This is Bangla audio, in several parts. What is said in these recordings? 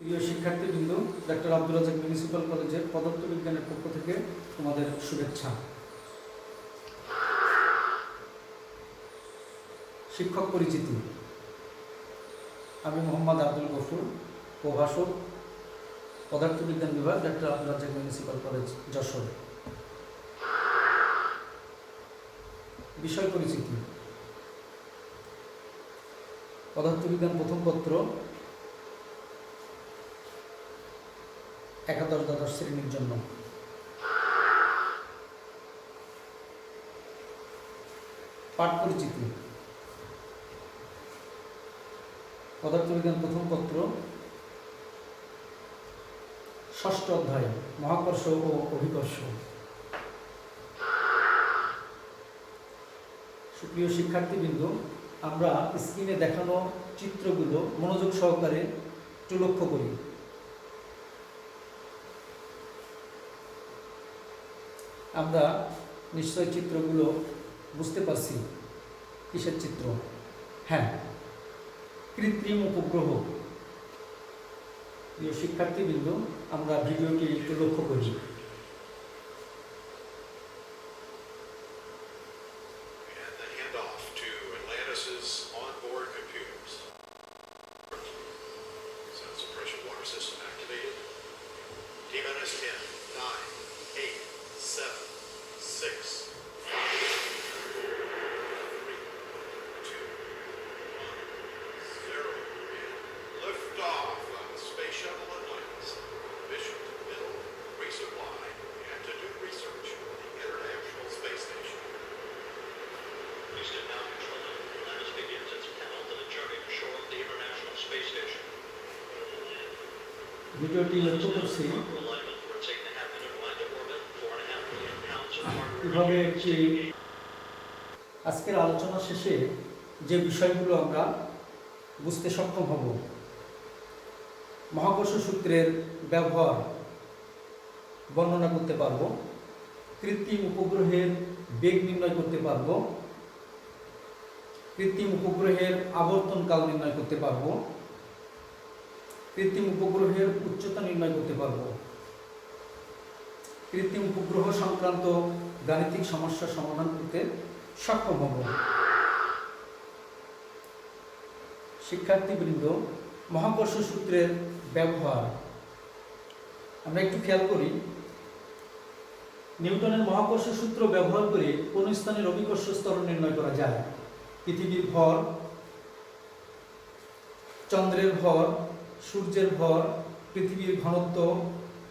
প্রিয় শিক্ষার্থীবৃন্দ, ডক্টর আব্দুল রাজ্জাক মিউনিসিপ্যাল কলেজের পদার্থবিজ্ঞানের পক্ষ থেকে তোমাদের শুভেচ্ছা। শিক্ষক পরিচিতি। আমি মোহাম্মদ আব্দুল গফুর, প্রভাষক, পদার্থবিজ্ঞান বিভাগ, doctor Abdul Razzak municipal college, Jessore. বিষয় পরিচিতি। পদার্থবিজ্ঞান প্রথম পত্র, একাদশ দ্বাদশ শ্রেণীর জন্য। পাঠ পরিচিতি। পদার্থবিজ্ঞান প্রথম পত্র, ষষ্ঠ অধ্যায়, মহাকর্ষ ও অভিকর্ষ। সুপ্রিয় শিক্ষার্থীবৃন্দ, আমরা স্ক্রিনে দেখানো চিত্রগুলো মনোযোগ সহকারে একটু লক্ষ্য করি। আমরা নিশ্চয় চিত্রগুলো বুঝতে পারছি কিসের চিত্র। হ্যাঁ, কৃত্রিম উপগ্রহ। প্রিয় শিক্ষার্থীবৃন্দ, আমরা ভিডিওটি একটু লক্ষ্য করি। ভিডিওটি লক্ষ্য করছি কিভাবে একটি আজকের আলোচনা শেষে যে বিষয়গুলো আমরা বুঝতে সক্ষম হব। মহাকর্ষ সূত্রের ব্যবহার বর্ণনা করতে পারব, কৃত্রিম উপগ্রহের বেগ নির্ণয় করতে পারব, কৃত্রিম উপগ্রহের আবর্তন কাল নির্ণয় করতে পারব, কৃত্রিম উপগ্রহের উচ্চতা নির্ণয় করতে পারব, কৃত্রিম উপগ্রহ সংক্রান্ত গাণিতিক সমস্যার সমাধান করতে সক্ষম হব। শিক্ষার্থীবৃন্দ, মহাকর্ষ সূত্রের ব্যবহার আমরা একটু খেয়াল করি। নিউটনের মহাকর্ষ সূত্র ব্যবহার করে কোন স্থানের অভিকর্ষ ত্বরণ নির্ণয় করা যায়। পৃথিবীর ভর, চন্দ্রের ভর, সূর্যের ভর, পৃথিবীর ঘনত্ব,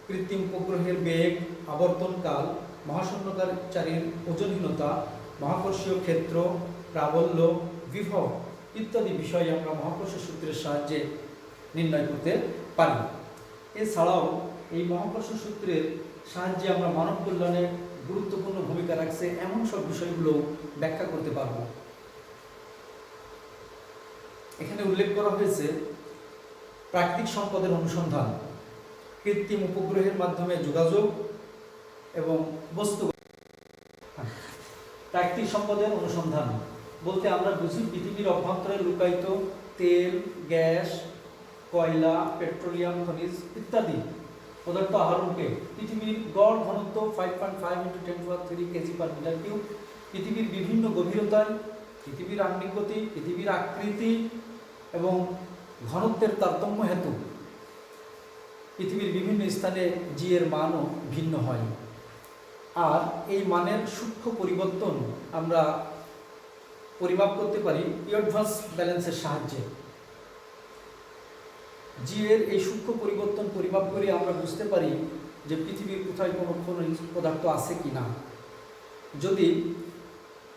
কৃত্রিম উপগ্রহের বেগ, আবর্তনকাল, মহাশূন্যচারীর ওজনহীনতা, মহাকর্ষীয় ক্ষেত্র, প্রাবল্য, বিভব ইত্যাদি বিষয় আমরা মহাকর্ষ সূত্রের সাহায্যে নির্ণয় করতে পারি। এছাড়াও এই মহাকর্ষ সূত্রের সাহায্যে আমরা মানব কল্যাণে গুরুত্বপূর্ণ ভূমিকা রাখছে এমন সব বিষয়গুলো ব্যাখ্যা করতে পারব। এখানে উল্লেখ করা হয়েছে প্রাকৃতিক সম্পদের অনুসন্ধান, কৃত্রিম উপগ্রহের মাধ্যমে যোগাযোগ এবং বস্তু। প্রাকৃতিক সম্পদের অনুসন্ধান বলতে আমরা বুঝি পৃথিবীর অভ্যন্তরে লুকায়িত তেল, গ্যাস, কয়লা, পেট্রোলিয়াম, খনিজ ইত্যাদি পদার্থ আহরণকে। পৃথিবীর গড় ঘনত্ব 5.5 × 10³ কেজি/মিটার কিউব। পৃথিবীর বিভিন্ন গভীরতায়, পৃথিবীর আহ্নিক গতি, পৃথিবীর আকৃতি এবং ঘনত্বের তারতম্য হেতু পৃথিবীর বিভিন্ন স্থানে জি এর মানও ভিন্ন হয়। আর এই মানের সূক্ষ্ম পরিবর্তন আমরা পরিমাপ করতে পারি পিয়টভাস ব্যালেন্সের সাহায্যে। জি এর এই সূক্ষ্ম পরিবর্তন পরিমাপ করে আমরা বুঝতে পারি যে পৃথিবীর কোথায় কোনো খনিজ পদার্থ আছে কি না। যদি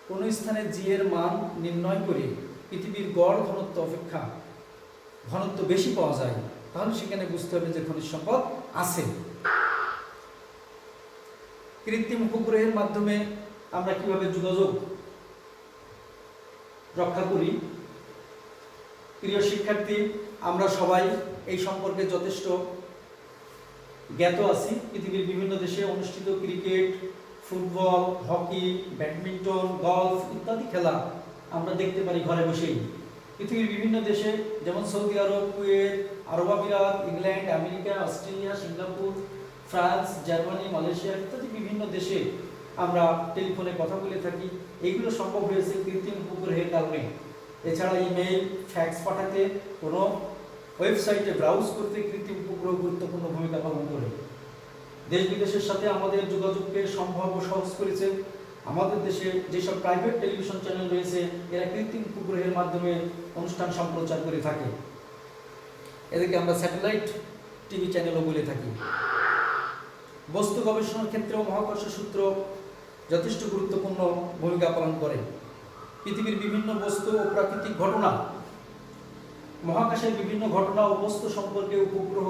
কোনো স্থানে জি এর মান নির্ণয় করে পৃথিবীর গড় ঘনত্ব অপেক্ষা ঘনত্ব বেশি পাওয়া যায়, তাহলে সেখানে বুঝতে হবে যে খনিজ সম্পদ আছে। কৃত্রিম উপগ্রহের মাধ্যমে আমরা কিভাবে যোগাযোগ রক্ষা করি। প্রিয় শিক্ষার্থী, আমরা সবাই এই সম্পর্কে যথেষ্ট জ্ঞাত আছি। পৃথিবীর বিভিন্ন দেশে অনুষ্ঠিত cricket, football, hockey, badminton, golf ইত্যাদি খেলা আমরা দেখতে পারি ঘরে বসেই। পৃথিবীর বিভিন্ন দেশে যেমন সৌদি আরব, কুয়েত, আরব আমিরাত, England, America, Australia, Singapore, France, Germany, Malaysia ইত্যাদি বিভিন্ন দেশে আমরা টেলিফোনে কথা বলে থাকি। এইগুলো সম্ভব হয়েছে কৃত্রিম উপগ্রহের কারণে। এছাড়া ইমেইল, ফ্যাক্স পাঠাতে, কোনো ওয়েবসাইটে ব্রাউজ করতে কৃত্রিম উপগ্রহ গুরুত্বপূর্ণ ভূমিকা পালন করে। দেশ বিদেশের সাথে আমাদের যোগাযোগকে সম্ভব ও সহজ করেছে। আমাদের দেশে যেসব প্রাইভেট টেলিভিশন চ্যানেল রয়েছে এরা কৃত্রিম উপগ্রহের মাধ্যমে অনুষ্ঠান সম্প্রচার করে থাকে। এদেরকে আমরা স্যাটেলাইট টিভি চ্যানেলও বলে থাকি। বস্তু গবেষণার ক্ষেত্রেও মহাকর্ষ সূত্র যথেষ্ট গুরুত্বপূর্ণ ভূমিকা পালন করে। পৃথিবীর বিভিন্ন বস্তু ও প্রাকৃতিক ঘটনা, মহাকাশের বিভিন্ন ঘটনা ও বস্তু সম্পর্কে উপগ্রহ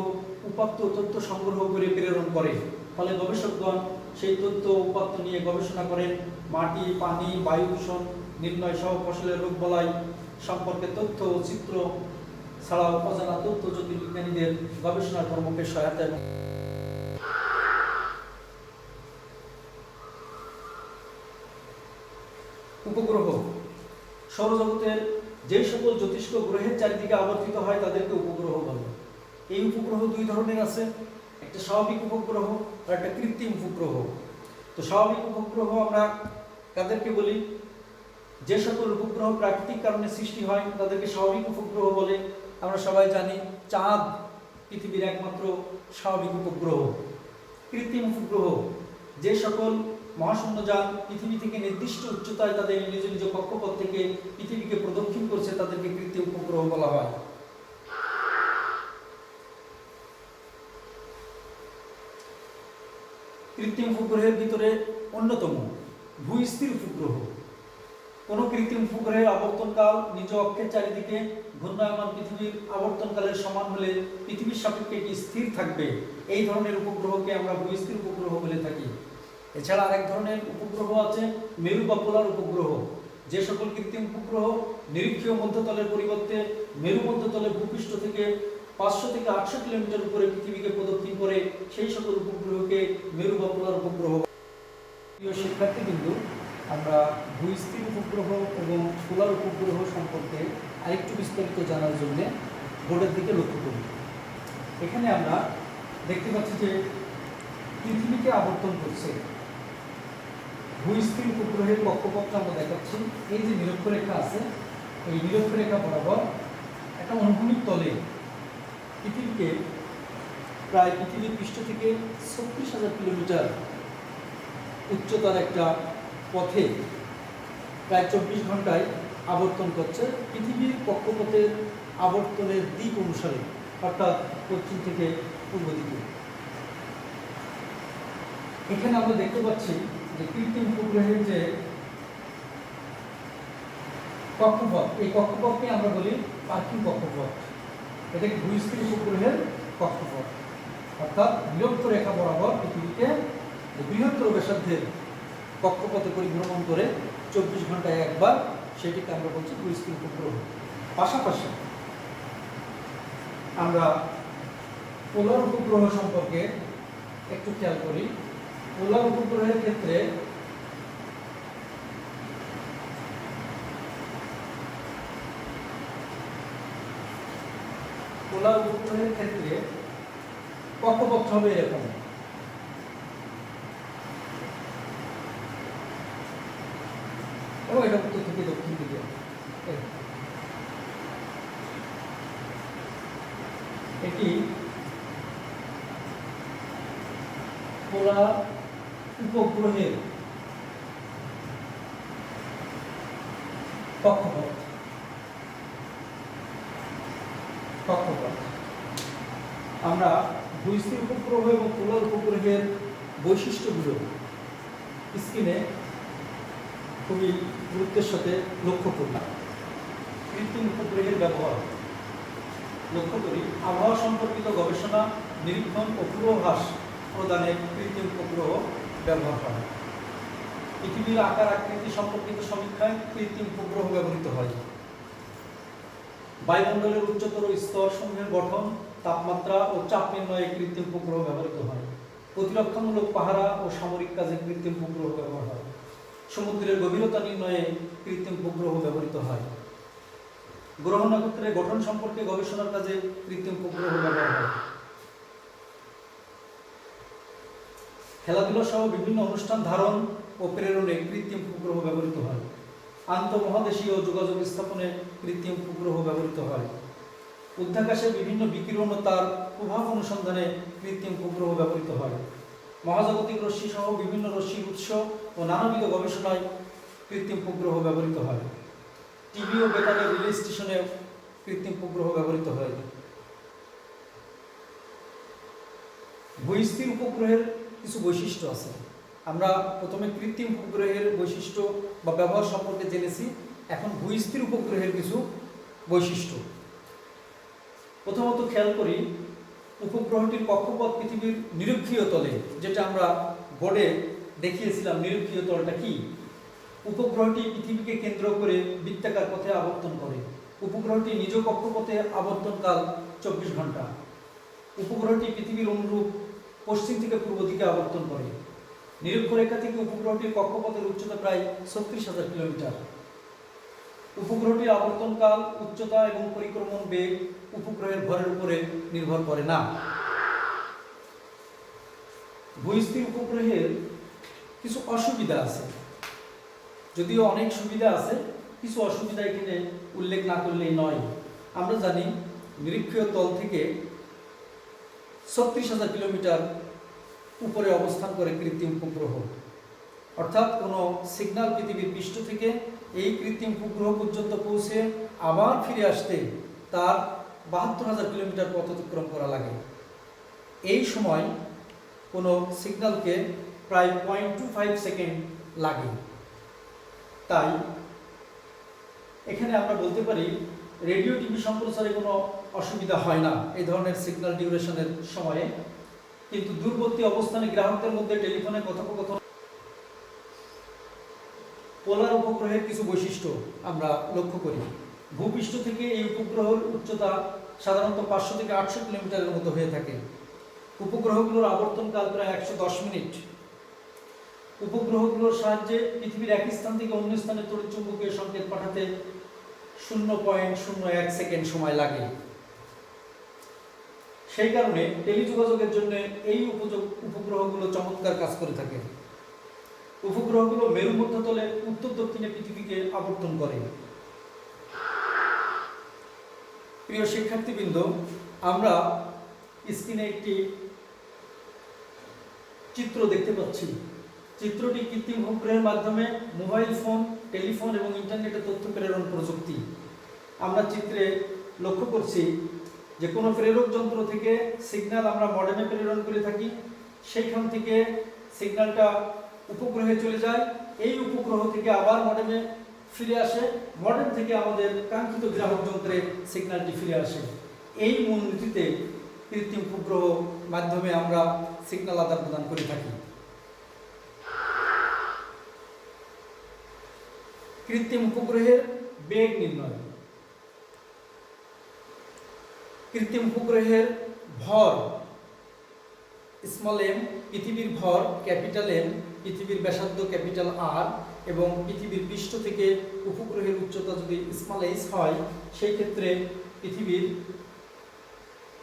উপাত্ত তথ্য সংগ্রহ করে প্রেরণ করে। ফলে গবেষকগণ সেই তথ্য উপাত্ত নিয়ে গবেষণা করেন। মাটি, পানি, বায়ু দূষণ নির্ণয় সহ ফসলের রোগবালাই সম্পর্কে তথ্য ও চিত্র ছাড়াও অজানা তথ্য জ্যোতির্বিজ্ঞানীদের গবেষণা কর্মকে সহায়তা এবং উপগ্রহ সৌরজগতের যে সকল জ্যোতিষ্ক গ্রহের চারিদিকে আবর্তিত হয় তাদেরকে উপগ্রহ বলে। এই উপগ্রহ দুই ধরনের আছে, একটা স্বাভাবিক উপগ্রহ আর একটা কৃত্রিম উপগ্রহ। তো স্বাভাবিক উপগ্রহ আমরা কাদেরকে বলি? যে সকল উপগ্রহ প্রাকৃতিক কারণে সৃষ্টি হয় তাদেরকে স্বাভাবিক উপগ্রহ বলে। আমরা সবাই জানি চাঁদ পৃথিবীর একমাত্র স্বাভাবিক উপগ্রহ। কৃত্রিম উপগ্রহ যে সকল মহাশূন্যযান পৃথিবী থেকে নির্দিষ্ট উচ্চতায় তাদের নিজ নিজ কক্ষপথ থেকে পৃথিবীকে প্রদক্ষিণ করছে তাদেরকে কৃত্রিম উপগ্রহ বলা হয়। কৃত্রিম উপগ্রহের ভিতরে অন্যতম ভূস্থির উপগ্রহ। কোন কৃত্রিম উপগ্রহের আবর্তনকাল নিজ অক্ষের চারিদিকে ঘূর্ণায়মান পৃথিবীর আবর্তনকালের সমান হলে পৃথিবীর সাপেক্ষে এটি স্থির থাকবে। এই ধরনের উপগ্রহকে আমরা ভূস্থির উপগ্রহ বলে থাকি। এছাড়া আরেক ধরনের উপগ্রহ আছে মেরু বা পোলার উপগ্রহ। যে সকল কৃত্রিম উপগ্রহ নিরীক্ষীয় মধ্যতলের পরিবর্তে মেরু মধ্যতলে ভূপৃষ্ঠ থেকে 500 থেকে 800 কিলোমিটার উপরে পৃথিবীকে প্রদক্ষিণ করে সেই সকল উপগ্রহকে মেরু বা পোলার উপগ্রহ। প্রিয় শিক্ষার্থীবৃন্দ, আমরা ভূস্থির উপগ্রহ এবং পোলার উপগ্রহ সম্পর্কে আরেকটু বিস্তারিত জানার জন্য বোর্ডের দিকে লক্ষ্য করি। এখানে আমরা দেখতে পাচ্ছি যে পৃথিবীকে আবর্তন করছে ভূস্থির উপগ্রহের কক্ষপথটা আমরা দেখাচ্ছি। এই যে নিরক্ষরেখা আছে, এই নিরক্ষরেখা বরাবর একটা অনুভূমিক তলে পৃথিবীকে প্রায় পৃথিবীর পৃষ্ঠ থেকে 36,000 কিলোমিটার উচ্চতার একটা পথে প্রায় 24 ঘন্টায় আবর্তন করছে। পৃথিবীর কক্ষপথের আবর্তনের দিক অনুসারে, অর্থাৎ পশ্চিম থেকে পূর্ব দিকে। এখানে আমরা দেখতে পাচ্ছি যে কৃত্রিম উপগ্রহের যে কক্ষপথ, এই কক্ষপথকে আমরা বলি পার্কিং কক্ষপথ। এটাকে ভূস্থির উপগ্রহের কক্ষপথ, অর্থাৎ নিরক্ষরেখা বরাবর পৃথিবীকে বৃহত্তর ব্যাসার্ধের কক্ষপথে পরিভ্রমণ করে 24 ঘন্টায় একবার, সেটিকে আমরা বলছি ভূস্থির উপগ্রহ। পাশাপাশি আমরা পোলার উপগ্রহ সম্পর্কে একটু খেয়াল করি। পোলার উপগ্রহের ক্ষেত্রে কক্ষপথ হবে এরকম। এবং এটা উত্তর থেকে দক্ষিণ দিকে। এটি পোলার উপগ্রহের কক্ষপথ। আমরা ভূস্থির উপগ্রহ এবং পোলার উপগ্রহের বৈশিষ্ট্যগুলো স্ক্রিনে খুবই গুরুত্বের সাথে লক্ষ্য করি। কৃত্রিম উপগ্রহের ব্যবহার লক্ষ্য করি। আবহাওয়া সম্পর্কিত গবেষণা, নিরীক্ষণ ও পূর্বাভাস প্রদানে কৃত্রিম উপগ্রহ ব্যবহার করা। পৃথিবীর আকার আকৃতি সম্পর্কিত সমীক্ষায় কৃত্রিম উপগ্রহ ব্যবহৃত হয়। বায়ুমণ্ডলের উচ্চতর স্তরসমূহের গঠন, তাপমাত্রা ও চাপ নির্ণয়ে কৃত্রিম উপগ্রহ ব্যবহৃত হয়। প্রতিরক্ষামূলক পাহারা ও সামরিক কাজে কৃত্রিম উপগ্রহ ব্যবহার হয়। সমুদ্রের গভীরতা নির্ণয়ে কৃত্রিম উপগ্রহ ব্যবহৃত হয়। গ্রহ নক্ষত্রের গঠন সম্পর্কে গবেষণার কাজে কৃত্রিম উপগ্রহ ব্যবহার হয়। খেলাধুলা সহ বিভিন্ন অনুষ্ঠান ধারণ ও প্রেরণে কৃত্রিম উপগ্রহ ব্যবহৃত হয়। আন্তঃমহাদেশীয় যোগাযোগ স্থাপনে কৃত্রিম উপগ্রহ ব্যবহৃত হয়। উদ্যাকাশে বিভিন্ন বিকিরণ ও তার প্রভাব অনুসন্ধানে কৃত্রিম উপগ্রহ ব্যবহৃত হয়। মহাজাগতিক রশ্মি সহ বিভিন্ন রশ্মির উৎস ও নানাবিধ গবেষণায় কৃত্রিম উপগ্রহ ব্যবহৃত হয়। টিভি ও বেতারের রিলে স্টেশনে কৃত্রিম উপগ্রহ ব্যবহৃত হয়। ভূস্থির উপগ্রহের কিছু বৈশিষ্ট্য আছে। আমরা প্রথমে কৃত্রিম উপগ্রহের বৈশিষ্ট্য বা ব্যবহার সম্পর্কে জেনেছি, এখন ভূস্থির উপগ্রহের কিছু বৈশিষ্ট্য। প্রথমত খেয়াল করি, উপগ্রহটির কক্ষপথ পৃথিবীর নিরক্ষীয় তলে, যেটা আমরা বোর্ডে দেখিয়েছিলাম নিরক্ষীয় তলটা কি। উপগ্রহটি পৃথিবীকে কেন্দ্র করে বৃত্তাকার পথে আবর্তন করে। উপগ্রহটি নিজ কক্ষপথে আবর্তনকাল 24 ঘন্টা। উপগ্রহটি পৃথিবীর অনুরূপ পশ্চিম থেকে পূর্ব দিকে আবর্তন করে। নিরক্ষরেখা থেকে উপগ্রহটির কক্ষপথের উচ্চতা প্রায় 36,000 কিলোমিটার। উপগ্রহটির আবর্তনকাল, উচ্চতা এবং পরিক্রমণ বেগ উপগ্রহের ভরের উপরে নির্ভর করে না। ভূস্থির উপগ্রহের কিছু অসুবিধা আছে, যদিও অনেক সুবিধা আছে, কিছু অসুবিধা এখানে উল্লেখ না করলেই নয়। আমরা জানি নিরক্ষীয় তল থেকে 36,000 কিলোমিটার উপরে অবস্থান করে কৃত্রিম উপগ্রহ, অর্থাৎ কোনো সিগন্যাল পৃথিবীর পৃষ্ঠ থেকে এই কৃত্রিম উপগ্রহ পর্যন্ত পৌঁছে আবার ফিরে আসতে তার 72,000 কিলোমিটার পথ অতিক্রম করা লাগে। এই সময় কোনো সিগন্যালকে প্রায় 0.25 সেকেন্ড লাগে। তাই এখানে আমরা বলতে পারি রেডিও টিভি সম্প্রচারে কোনো অসুবিধা হয় না এই ধরনের সিগন্যাল ডিউরেশনের সময়ে, কিন্তু দূরবর্তী অবস্থানে গ্রাহকদের মধ্যে টেলিফোনে কথোপকথন। পোলার উপগ্রহের কিছু বৈশিষ্ট্য আমরা লক্ষ্য করি। ভূপৃষ্ঠ থেকে এই উপগ্রহের উচ্চতা সাধারণত 500 থেকে 800 কিলোমিটারের মতো হয়ে থাকে। উপগ্রহগুলোর আবর্তনকাল প্রায় 110 মিনিট। উপগ্রহগুলোর সাহায্যে পৃথিবীর এক স্থান থেকে অন্য স্থানে তড়িৎচুম্বকীয় সংকেত পাঠাতে 0.01 সেকেন্ড সময় লাগে। সেই কারণে টেলিযোগাযোগের জন্য এই উপগ্রহগুলো চমৎকার কাজ করে থাকে। উপগ্রহগুলো মেরু মধ্যতলে উত্তর দক্ষিণে পৃথিবীকে আবর্তন করে। প্রিয় শিক্ষার্থীবৃন্দ, আমরা স্ক্রিনে একটি চিত্র দেখতে পাচ্ছি। চিত্রটি কৃত্রিম উপগ্রহের মাধ্যমে মোবাইল ফোন, টেলিফোন এবং ইন্টারনেটে তথ্য প্রেরণ প্রযুক্তি। আমরা চিত্রে লক্ষ্য করছি যে কোনো প্রেরক যন্ত্র থেকে সিগন্যাল আমরা মডেমে প্রেরণ করে থাকি, সেইখান থেকে সিগন্যালটা উপগ্রহে চলে যায়, এই উপগ্রহ থেকে আবার মডেমে ফিরে আসে, মডেম থেকে আমাদের কাঙ্ক্ষিত গ্রাহক যন্ত্রে সিগন্যালটি ফিরে আসে। এই মূলনীতিতে কৃত্রিম উপগ্রহ মাধ্যমে আমরা সিগন্যাল আদান প্রদান করে থাকি। কৃত্রিম উপগ্রহের বেগ নির্ণয়। কৃত্রিম উপগ্রহের ভর স্মল এম, পৃথিবীর ভর ক্যাপিটাল এম, পৃথিবীর ব্যাসার্ধ ক্যাপিটাল আর এবং পৃথিবীর পৃষ্ঠ থেকে উপগ্রহের উচ্চতা যদি স্মল এইচ হয়, সেই ক্ষেত্রে পৃথিবীর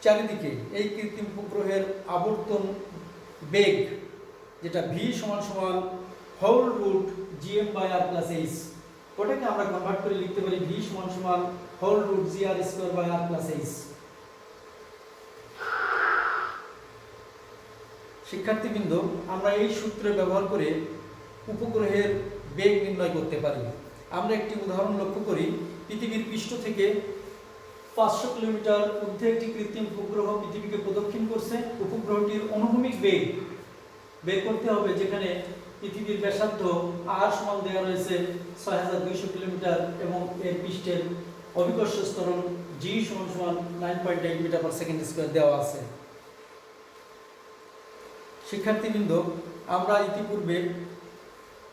চারিদিকে এই কৃত্রিম উপগ্রহের আবর্তন বেগ, যেটা ভি সমান সমান whole root GM by R plus H, ওটাকে আমরা কনভার্ট করে লিখতে পারি ভি সমান সমান whole root G R square by R plus H. শিক্ষার্থীবৃন্দ, আমরা এই সূত্র ব্যবহার করে উপগ্রহের বেগ নির্ণয় করতে পারি। আমরা একটি উদাহরণ লক্ষ্য করি। পৃথিবীর পৃষ্ঠ থেকে 500 কিলোমিটার ঊর্ধ্বে একটি কৃত্রিম উপগ্রহ পৃথিবীকে প্রদক্ষিণ করছে। উপগ্রহটির অনুভূমিক বেগ বের করতে হবে, যেখানে পৃথিবীর ব্যাসার্ধ আর সমান দেওয়া রয়েছে 6200 কিলোমিটার এবং এর পৃষ্ঠের অভিকর্ষ ত্বরণ জি সমান সমান 9.8 মিটার পার সেকেন্ড স্কয়ার দেওয়া আছে। শিক্ষার্থীবৃন্দ, আমরা ইতিপূর্বে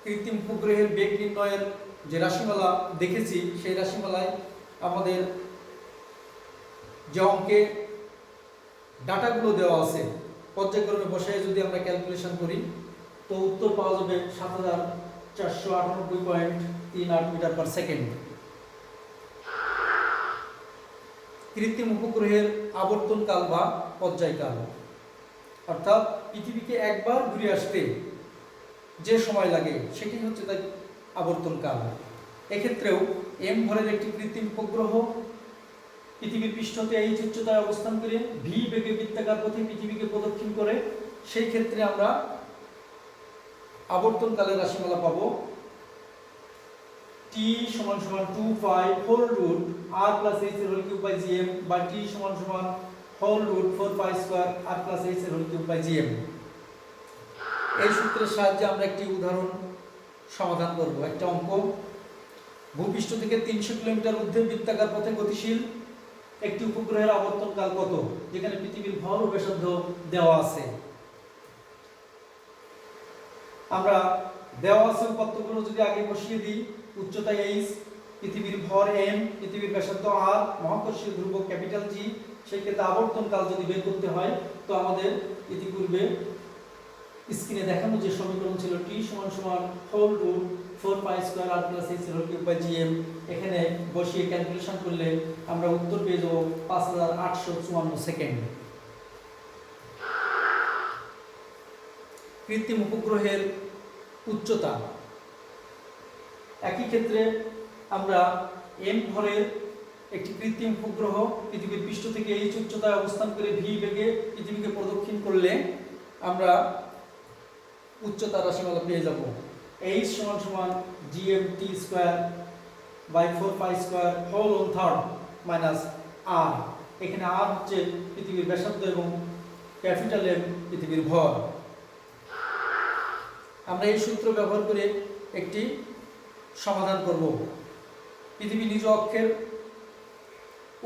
কৃত্রিম উপগ্রহের বেগ নির্ণয়ের যে রাশিমালা দেখেছি, সেই রাশিমালায় আমাদের যে অঙ্কে ডাটাগুলো দেওয়া আছে, পর্যায়ক্রমে বসায় যদি আমরা ক্যালকুলেশন করি তো উত্তর পাওয়া যাবে 7498.38 মিটার পার সেকেন্ড। কৃত্রিম উপগ্রহের আবর্তনকাল বা পর্যায়কাল, অর্থাৎ পৃথিবীকে একবার ঘুরে আসতে যে সময় লাগে সেটি হচ্ছে তার আবর্তনকাল। এক্ষেত্রেও এম ভরের একটি কৃত্রিম উপগ্রহ পৃথিবীর পৃষ্ঠতে এই উচ্চতায় অবস্থান করে ভি বেগে বৃত্তাকার পথে পৃথিবীকে প্রদক্ষিণ করে, সেই ক্ষেত্রে আমরা আবর্তনকালের রাশিমালা পাবো t সমান সমান 2 pi whole root r plus h এর হোল কিউব বাই gm বা t সমান সমান whole root 4 pi square r plus h এর হোল কিউব বাই gm। এই সূত্রের সাহায্যে আমরা একটি উদাহরণ সমাধান করব। একটা অঙ্ক, ভূপৃষ্ঠ থেকে 300 কিলোমিটার ঊর্ধ্বে বৃত্তাকার পথে গতিশীল একটি উপগ্রহের আবর্তনকাল কত, যেখানে পৃথিবীর ভর ও ব্যাসার্ধ দেওয়া আছে। আমরা দেওয়া আছে উপাত্তগুলো যদি আগে বসিয়ে দিই, উচ্চতা h, পৃথিবীর ভর m, পৃথিবীর ব্যাসার্ধ r, মহাকর্ষীয় ধ্রুবক ক্যাপিটাল G, সেই ক্ষেত্রে আবর্তনকাল যদি বের করতে হয় তো আমাদের ইতিপূর্বে স্ক্রিনে দেখানো যে সমীকরণ ছিল t সমান সমান whole root 4 pi square r plus h whole cube by gm, এখানে বসিয়ে ক্যালকুলেশন করলে আমরা উত্তর পেয়ে যাব 5854 সেকেন্ড। কৃত্রিম উপগ্রহের উচ্চতা, একই ক্ষেত্রে আমরা m ভরের একটি কৃত্রিম উপগ্রহ পৃথিবীর পৃষ্ঠ থেকে এই উচ্চতায় অবস্থান করে v বেগে পৃথিবীকে প্রদক্ষিণ করলে আমরা উচ্চতার রাশিমালা পেয়ে যাব h সমান সমান gmt square by 4 pi square whole on third minus r। এখানে r হচ্ছে পৃথিবীর ব্যাসার্ধ এবং ক্যাপিটাল M পৃথিবীর ভর। আমরা এই সূত্র ব্যবহার করে একটি সমাধান করব। পৃথিবী নিজ অক্ষের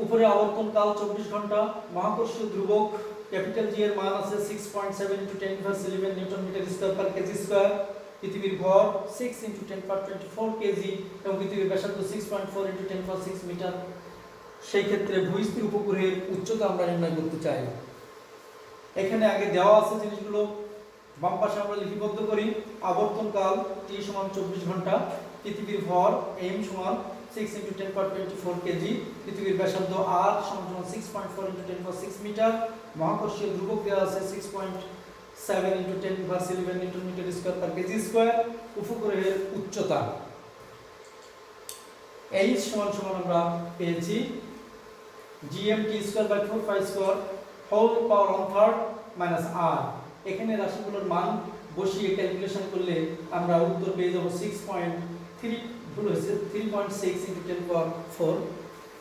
উপরে আবর্তনকাল 24 ঘন্টা, মহাকর্ষীয় ধ্রুবক ক্যাপিটাল G এর মান আছে 6.7 × 10^11 newton metre square per KG square, পৃথিবীর ভর 6 × 10^24 কেজি এবং পৃথিবীর ব্যাসার্ধ 6.4 × 10^6 মিটার। সেই ক্ষেত্রে ভূস্থির উপগ্রহের উচ্চতা আমরা নির্ণয় করতে চাই। এখানে আগে দেওয়া আছে জিনিসগুলো, বাম পাশে আমরা লিপিবদ্ধ করি। আবর্তনকাল t সমান 24 ঘন্টা, পৃথিবীর ভর m সমান 6 × 10^24 কেজি, পৃথিবীর ব্যাসার্ধ r সমান 6.4 × 10^6 মিটার, মহাকর্ষীয় ধ্রুবক দেওয়া আছে 6.7 × 10^11 newton metre square per KG square. উপগ্রহের উচ্চতা h সমান সমান আমরা পেয়েছি gmt square by 4 pi square whole power on third minus r। এখানে রাশিগুলোর মান বসিয়ে ক্যালকুলেশন করলে আমরা উত্তর পেয়ে যাব 6.3 ভুল হয়েছে 3.6 × 10^4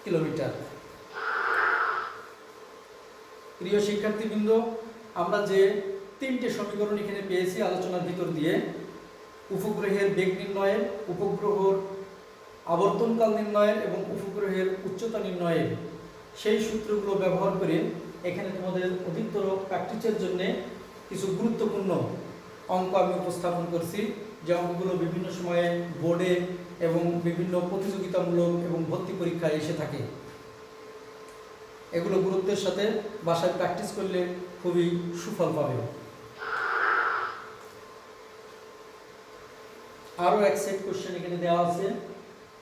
কিলোমিটার। প্রিয় শিক্ষার্থীবৃন্দ, আমরা যে তিনটে সমীকরণ এখানে পেয়েছি আলোচনার ভিতর দিয়ে, উপগ্রহের বেগ নির্ণয়ের, উপগ্রহের আবর্তনকাল নির্ণয়ের এবং উপগ্রহের উচ্চতা নির্ণয়ের, সেই সূত্রগুলো ব্যবহার করে এখানে তোমাদের অধিকতর প্র্যাকটিসের জন্য কিছু গুরুত্বপূর্ণ অঙ্ক আমি উপস্থাপন করছি, যে অঙ্কগুলো বিভিন্ন সময়ে বোর্ডে এবং বিভিন্ন প্রতিযোগিতামূলক এবং ভর্তি পরীক্ষায় এসে থাকে। এগুলো গুরুত্বের সাথে বাসায় প্র্যাকটিস করলে খুবই সুফল পাবে। আরও এক সেট কোশ্চেন এখানে দেওয়া আছে,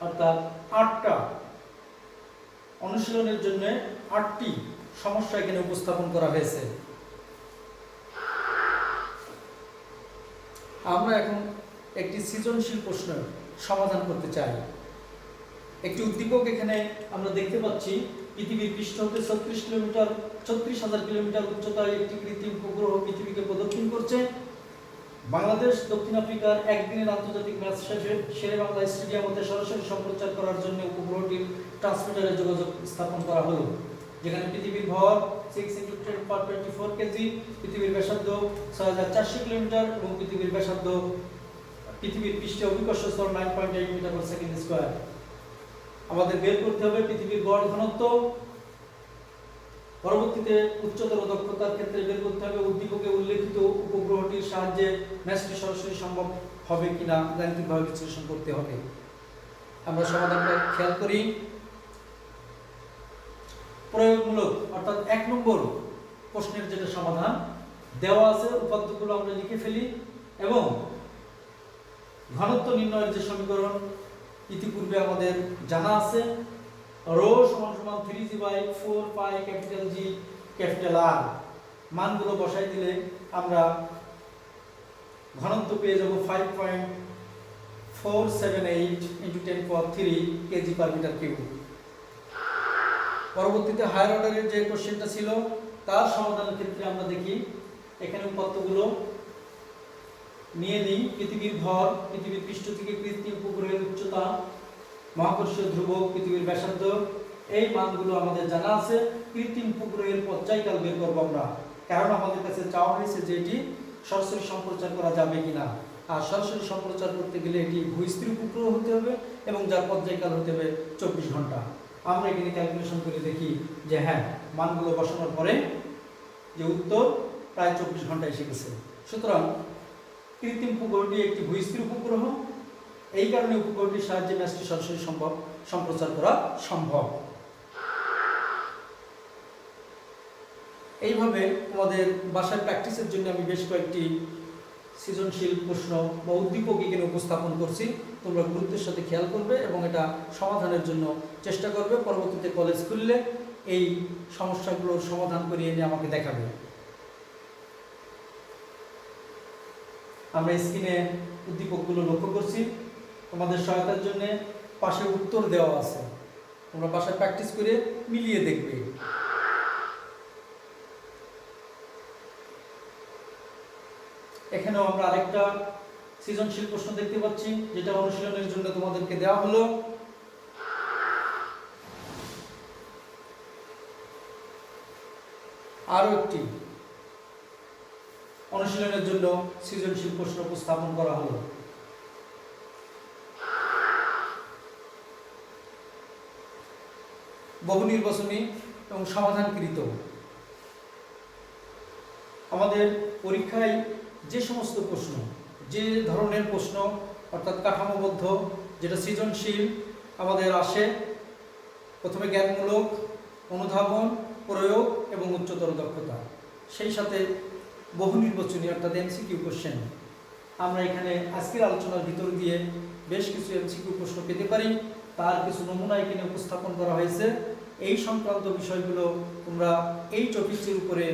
অর্থাৎ 8টা অনুশীলনের জন্য 8টি সমস্যা এখানে উপস্থাপন করা হয়েছে। আমরা এখন একটি সৃজনশীল প্রশ্ন সমাধান করতে চাই। একটি উদ্দীপক এখানে আমরা দেখতে পাচ্ছি, পৃথিবীর পৃষ্ঠ হতে 36,000 কিলোমিটার উচ্চতায় একটি কৃত্রিম উপগ্রহ পৃথিবীকে প্রদক্ষিণ করছে। বাংলাদেশ দক্ষিণ আফ্রিকার একদিনের আন্তর্জাতিক ম্যাচ শেষে শেরেবাংলা স্টেডিয়াম হতে সরাসরি সম্প্রচার করার জন্য উপগ্রহটির ট্রান্সমিটারে যোগাযোগ স্থাপন করা হলো, যেখানে পৃথিবীর ভর 6 × 10^24 কেজি, পৃথিবীর ব্যাসার্ধ 6400 কিলোমিটার এবং পৃথিবীর ব্যাসার্ধ পৃথিবীর পৃষ্ঠে অভিকর্ষ স্তর 9.8 মিটার পার সেকেন্ড স্কয়ার। আমাদের বের করতে হবে পৃথিবীর গড় ঘনত্ব, পরবর্তীতে উচ্চতর দক্ষতার ক্ষেত্রে বের করতে হবে উদ্দীপকে উল্লেখিত উপগ্রহটির সাহায্যে ম্যাচটি সরাসরি সম্ভব হবে কিনা গাণিতিকভাবে বিশ্লেষণ করতে হবে। আমরা সমাধানটা খেয়াল করি। প্রয়োগমূলক, অর্থাৎ 1 নম্বর প্রশ্নের যেটা সমাধান দেওয়া আছে, উপাত্তগুলো আমরা লিখে ফেলি এবং ঘনত্ব নির্ণয়ের যে সমীকরণ ইতিপূর্বে আমাদের জানা আছে রো সমান সমান 3g/4 পাই ক্যাপিটাল জি ক্যাপিটাল আর। মানগুলো বসাই দিলে আমরা ঘনত্ব পেয়ে যাব 5.478 × 10⁻³ kg/m³। পরবর্তীতে হায়ার অর্ডারের যে কোশ্চেনটা ছিল তার সমাধানের ক্ষেত্রে আমরা দেখি এখানে উপাত্তগুলো নিয়ে নিই। পৃথিবীর ভর, পৃথিবীর পৃষ্ঠ থেকে কৃত্রিম উপগ্রহের উচ্চতা, মহাকর্ষীয় ধ্রুবক, পৃথিবীর ব্যাসার্ধ, এই মানগুলো আমাদের জানা আছে। কৃত্রিম উপগ্রহের পর্যায়কাল বের করব আমরা, কারণ আমাদের কাছে চাওয়া হয়েছে যে এটি সরাসরি সম্প্রচার করা যাবে কিনা। আর সরাসরি সম্প্রচার করতে গেলে এটি ভূস্থির উপগ্রহ হতে হবে এবং যার পর্যায়কাল হতে হবে 24 ঘন্টা। আমরা এখানে ক্যালকুলেশন করে দেখি যে হ্যাঁ, মানগুলো বসানোর পরে যে উত্তর প্রায় 24 ঘন্টা এসে গেছে। সুতরাং কৃত্রিম উপগ্রহটি একটি ভূস্থির উপগ্রহ, এই কারণে উপগ্রহটির সাহায্যে ম্যাচটি সরাসরি সম্প্রচার করা সম্ভব। এইভাবে তোমাদের বাসায় প্র্যাকটিসের জন্য আমি বেশ কয়েকটি সৃজনশীল প্রশ্ন বা উদ্দীপক এখানে উপস্থাপন করছি। তোমরা গুরুত্বের সাথে খেয়াল করবে এবং এটা সমাধানের জন্য চেষ্টা করবে। পরবর্তীতে কলেজ খুললে এই সমস্যাগুলোর সমাধান করে এনে আমাকে দেখাবে। আমরা স্ক্রিনে উদ্দীপকগুলো লক্ষ্য করছি। তোমাদের সহায়তার জন্য পাশে উত্তর দেওয়া আছে, তোমরা বাসায় প্র্যাকটিস করে মিলিয়ে দেখবে। এখানেও আমরা আরেকটা সৃজনশীল প্রশ্ন দেখতে পাচ্ছি, যেটা অনুশীলনের জন্য তোমাদেরকে দেওয়া হলো। আরো একটি অনুশীলনের জন্য সৃজনশীল প্রশ্ন উপস্থাপন করা হলো। বহু নির্বাচনী এবং সমাধানকৃত। আমাদের পরীক্ষায় যে সমস্ত প্রশ্ন, যে ধরনের প্রশ্ন অর্থাৎ কাঠামোবদ্ধ, যেটা সৃজনশীল আমাদের আসে, প্রথমে জ্ঞানমূলক, অনুধাবন, প্রয়োগ এবং উচ্চতর দক্ষতা, সেই সাথে বহু নির্বাচনী অর্থাৎ এমসিকিউ কোশ্চেন। আমরা এখানে আজকের আলোচনার ভিতর দিয়ে বেশ কিছু এমসিকিউ প্রশ্ন পেতে পারি, তার কিছু নমুনা এখানে উপস্থাপন করা হয়েছে। এই সংক্রান্ত বিষয়গুলো তোমরা এই টপিকটির উপরে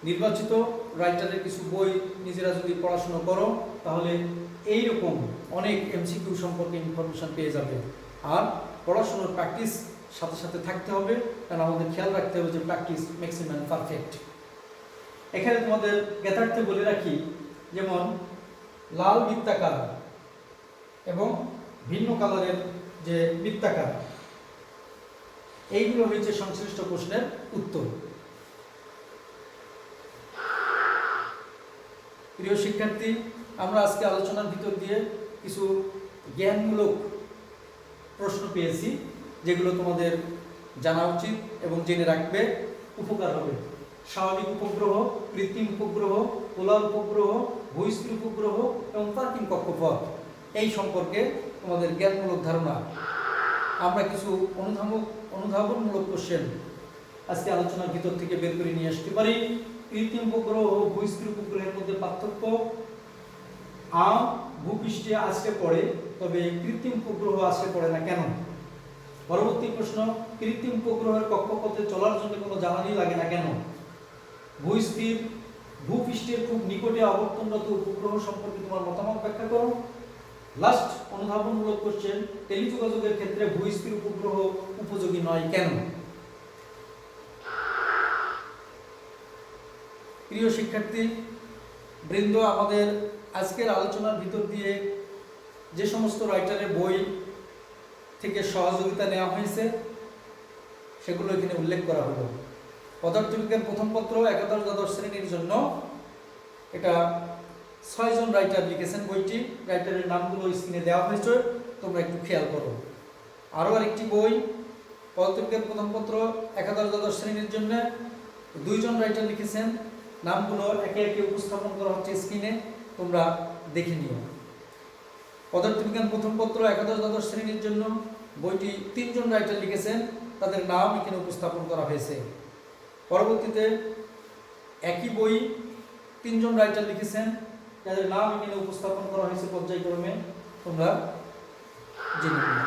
নির্বাচিত রাইটারের কিছু বই নিজেরা যদি পড়াশোনা করো, তাহলে এইরকম অনেক এমসিকিউ সম্পর্কে ইনফরমেশন পেয়ে যাবে। আর পড়াশোনার প্র্যাকটিস সাথে সাথে থাকতে হবে, কারণ আমাদের খেয়াল রাখতে হবে যে practice makes a man perfect. এখানে তোমাদের জ্ঞাতার্থে বলে রাখি, যেমন লাল বৃত্তাকার এবং ভিন্ন কালারের যে বৃত্তাকার, এইগুলো হচ্ছে সংশ্লিষ্ট প্রশ্নের উত্তর। প্রিয় শিক্ষার্থী, আমরা আজকে আলোচনার ভিতর দিয়ে কিছু জ্ঞানমূলক প্রশ্ন পেয়েছি, যেগুলো তোমাদের জানা উচিত এবং জেনে রাখবে, উপকার হবে। স্বাভাবিক উপগ্রহ, কৃত্রিম উপগ্রহ, পোলার উপগ্রহ, ভূস্থির উপগ্রহ এবং পার্কিং কক্ষপথ, এই সম্পর্কে তোমাদের জ্ঞানমূলক ধারণা। আমরা কিছু অনুধাবনমূলক কোশ্চেন আজকে আলোচনার ভিতর থেকে বের করে নিয়ে আসতে পারি। কৃত্রিম উপগ্রহ ও ভূস্থির উপগ্রহের মধ্যে পার্থক্য। ভূপৃষ্ঠে আছড়ে পড়ে, তবে কৃত্রিম উপগ্রহ আছড়ে পড়ে না কেন? পরবর্তী প্রশ্ন, কৃত্রিম উপগ্রহের কক্ষপথে চলার জন্য কোনো জ্বালানি লাগে না কেন? ভূপৃষ্ঠের খুব নিকটে আবর্তনরত উপগ্রহ সম্পর্কে তোমার মতামত ব্যাখ্যা করো। লাস্ট অনুধাবনমূলক কোশ্চেন, টেলিযোগাযোগের ক্ষেত্রে ভূস্থির উপগ্রহ উপযোগী নয় কেন? প্রিয় শিক্ষার্থী বৃন্দ, আমাদের আজকের আলোচনার ভিতর দিয়ে যে সমস্ত রাইটারের বই থেকে সহযোগিতা নেওয়া হয়েছে সেগুলো এখানে উল্লেখ করা হলো। পদার্থবিজ্ঞান প্রথম পত্র একাদশ দ্বাদশ শ্রেণীর জন্য এটা 6 জন রাইটার লিখেছেন বইটি। রাইটারের নামগুলো স্ক্রিনে দেওয়া হয়েছে, তোমরা একটু খেয়াল করো। আরও আরেকটি বই পদার্থবিজ্ঞান প্রথম পত্র একাদশ দ্বাদশ শ্রেণীর জন্য 2 জন রাইটার লিখেছেন, নামগুলো একে একে উপস্থাপন করা হচ্ছে স্ক্রিনে, তোমরা দেখে নিও। পদার্থবিজ্ঞান প্রথম পত্র একাদশ দ্বাদশ শ্রেণীর জন্য বইটি 3 জন রাইটার লিখেছেন, তাদের নাম এখানে উপস্থাপন করা হয়েছে। পরবর্তীতে একই বই 3 জন রাইটার লিখেছেন, তাদের নাম এখানে উপস্থাপন করা হয়েছে পর্যায়ক্রমে, তোমরা জেনে নিও।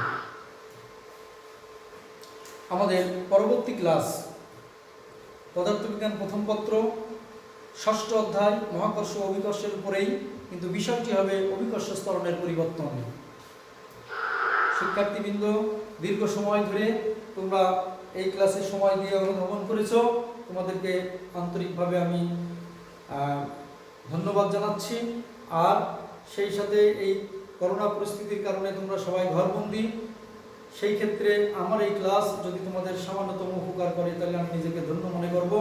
আমাদের পরবর্তী ক্লাস পদার্থবিজ্ঞান প্রথম পত্র ষষ্ঠ অধ্যায় মহাকর্ষ ও অভিকর্ষের উপরেই, কিন্তু বিষয়টি হবে অভিকর্ষ ত্বরণের পরিবর্তন। শিক্ষার্থীবৃন্দ, দীর্ঘ সময় ধরে তোমরা এই ক্লাসে সময় দিয়ে অনুধাবন করেছো, তোমাদেরকে আন্তরিকভাবে আমি ধন্যবাদ জানাচ্ছি। আর সেই সাথে এই করোনা পরিস্থিতির কারণে তোমরা সবাই ঘরবন্দি, সেই ক্ষেত্রে আমার এই ক্লাস যদি তোমাদের সামান্যতম উপকার করে তাহলে আমি নিজেকে ধন্য মনে করব।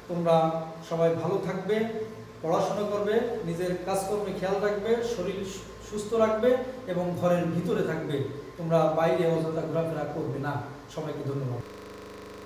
তোমরা সবাই ভালো থাকবে, পড়াশোনা করবে, নিজের কাজকর্মে খেয়াল রাখবে, শরীর সুস্থ রাখবে এবং ঘরের ভিতরে থাকবে। তোমরা বাইরে অযথা ঘোরাফেরা করবে না। সবাইকে ধন্যবাদ।